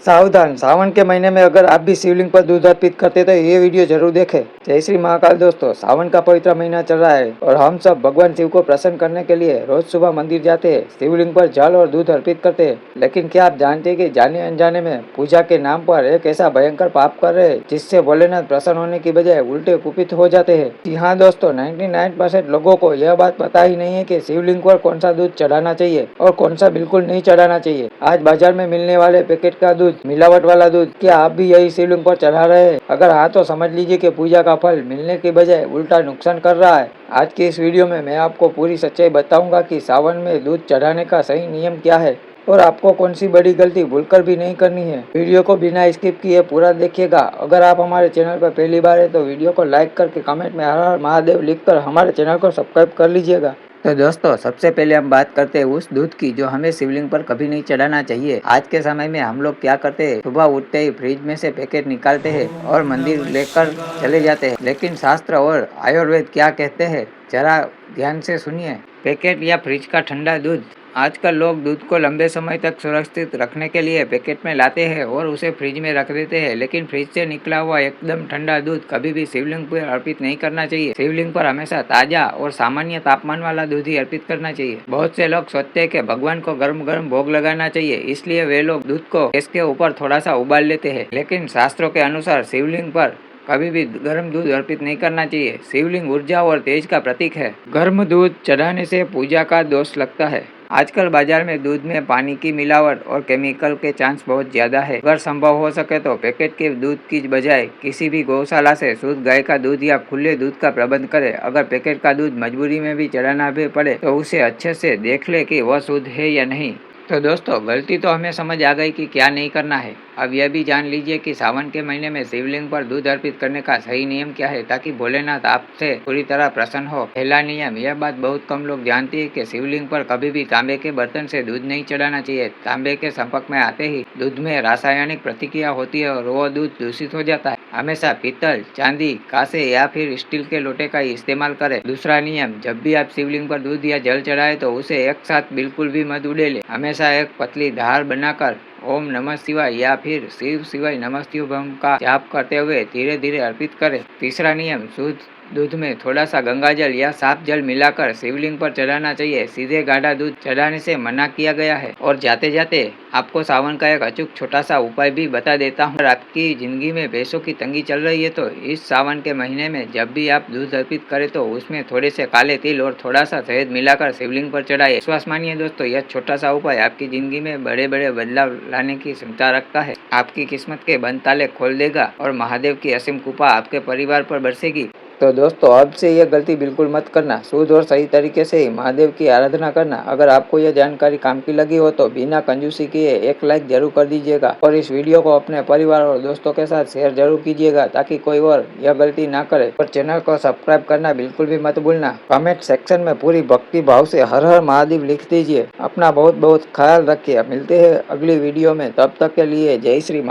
सावधान, सावन के महीने में अगर आप भी शिवलिंग पर दूध अर्पित करते तो ये वीडियो जरूर देखें। जय श्री महाकाल दोस्तों, सावन का पवित्र महीना चल रहा है और हम सब भगवान शिव को प्रसन्न करने के लिए रोज सुबह मंदिर जाते हैं, शिवलिंग पर जल और दूध अर्पित करते हैं। लेकिन क्या आप जानते हैं कि जाने अनजाने में पूजा के नाम पर एक ऐसा भयंकर पाप कर रहे हैं जिससे भोलेनाथ प्रसन्न होने की बजाय उल्टे कुपित हो जाते हैं। जी हाँ दोस्तों, 99% लोगों को यह बात पता ही नहीं है कि शिवलिंग पर कौन सा दूध चढ़ाना चाहिए और कौन सा बिल्कुल नहीं चढ़ाना चाहिए। आज बाजार में मिलने वाले पैकेट का दूध, मिलावट वाला दूध, क्या आप भी यही शिवलिंग पर चढ़ा रहे हैं? अगर हाँ तो समझ लीजिए कि पूजा का फल मिलने के बजाय उल्टा नुकसान कर रहा है। आज की इस वीडियो में मैं आपको पूरी सच्चाई बताऊंगा कि सावन में दूध चढ़ाने का सही नियम क्या है और आपको कौन सी बड़ी गलती भूलकर भी नहीं करनी है। वीडियो को बिना स्किप किए पूरा देखिएगा। अगर आप हमारे चैनल पर पहली बार है तो वीडियो को लाइक करके कमेंट में हर हर महादेव लिखकर हमारे चैनल को सब्सक्राइब कर लीजिएगा। तो दोस्तों, सबसे पहले हम बात करते हैं उस दूध की जो हमें शिवलिंग पर कभी नहीं चढ़ाना चाहिए। आज के समय में हम लोग क्या करते हैं, सुबह उठते ही फ्रिज में से पैकेट निकालते हैं और मंदिर लेकर चले जाते हैं। लेकिन शास्त्र और आयुर्वेद क्या कहते हैं, जरा ध्यान से सुनिए। पैकेट या फ्रिज का ठंडा दूध, आजकल लोग दूध को लंबे समय तक सुरक्षित रखने के लिए पैकेट में लाते हैं और उसे फ्रिज में रख देते हैं। लेकिन फ्रिज से निकला हुआ एकदम ठंडा दूध कभी भी शिवलिंग पर अर्पित नहीं करना चाहिए। शिवलिंग पर हमेशा ताजा और सामान्य तापमान वाला दूध ही अर्पित करना चाहिए। बहुत से लोग सोचते हैं कि भगवान को गर्म गर्म भोग लगाना चाहिए, इसलिए वे लोग दूध को गैस के ऊपर थोड़ा सा उबाल लेते हैं। लेकिन शास्त्रों के अनुसार शिवलिंग पर कभी भी गर्म दूध अर्पित नहीं करना चाहिए। शिवलिंग ऊर्जा और तेज का प्रतीक है। गर्म दूध चढ़ाने से पूजा का दोष लगता है। आजकल बाजार में दूध में पानी की मिलावट और केमिकल के चांस बहुत ज्यादा है। अगर संभव हो सके तो पैकेट के दूध की बजाय किसी भी गौशाला से शुद्ध गाय का दूध या खुले दूध का प्रबंध करें। अगर पैकेट का दूध मजबूरी में भी चढ़ाना भी पड़े तो उसे अच्छे से देख ले कि वह शुद्ध है या नहीं। तो दोस्तों, गलती तो हमें समझ आ गई कि क्या नहीं करना है। अब यह भी जान लीजिए कि सावन के महीने में शिवलिंग पर दूध अर्पित करने का सही नियम क्या है ताकि भोलेनाथ आपसे पूरी तरह प्रसन्न हो। पहला नियम, यह बात बहुत कम लोग जानते हैं कि शिवलिंग पर कभी भी तांबे के बर्तन से दूध नहीं चढ़ाना चाहिए। तांबे के संपर्क में आते ही दूध में रासायनिक प्रतिक्रिया होती है और वह दूध दूषित हो जाता है। हमेशा पीतल, चांदी, कांसे या फिर स्टील के लोटे का इस्तेमाल करें। दूसरा नियम, जब भी आप शिवलिंग पर दूध या जल चढ़ाए तो उसे एक साथ बिल्कुल भी मत उड़ेले। हमेशा एक पतली धार बनाकर ओम नमः शिवाय या फिर शिव शिवाय नमस्तुभ्यं का जाप करते हुए धीरे धीरे अर्पित करें। तीसरा नियम, शुद्ध दूध में थोड़ा सा गंगाजल या साफ जल मिलाकर शिवलिंग पर चढ़ाना चाहिए। सीधे गाढ़ा दूध चढ़ाने से मना किया गया है। और जाते जाते आपको सावन का एक अचूक छोटा सा उपाय भी बता देता हूँ। अगर आपकी जिंदगी में पैसों की तंगी चल रही है तो इस सावन के महीने में जब भी आप दूध अर्पित करें तो उसमें थोड़े से काले तिल और थोड़ा सा शहद मिलाकर शिवलिंग पर चढ़ाइए। विश्वास मानिए दोस्तों, यह छोटा सा उपाय आपकी जिंदगी में बड़े बड़े बदलाव लाने की क्षमता रखता है। आपकी किस्मत के बंद ताले खोल देगा और महादेव की असीम कृपा आपके परिवार पर बरसेगी। तो दोस्तों, अब से यह गलती बिल्कुल मत करना। शुद्ध और सही तरीके से ही महादेव की आराधना करना। अगर आपको यह जानकारी काम की लगी हो तो बिना कंजूसी किए एक लाइक जरूर कर दीजिएगा और इस वीडियो को अपने परिवार और दोस्तों के साथ शेयर जरूर कीजिएगा ताकि कोई और यह गलती ना करे। और चैनल को सब्सक्राइब करना बिल्कुल भी मत भूलना। कमेंट सेक्शन में पूरी भक्ति भाव से हर हर महादेव लिख दीजिए। अपना बहुत बहुत ख्याल रखिए। मिलते हैं अगली वीडियो में, तब तक के लिए जय श्री महादेव।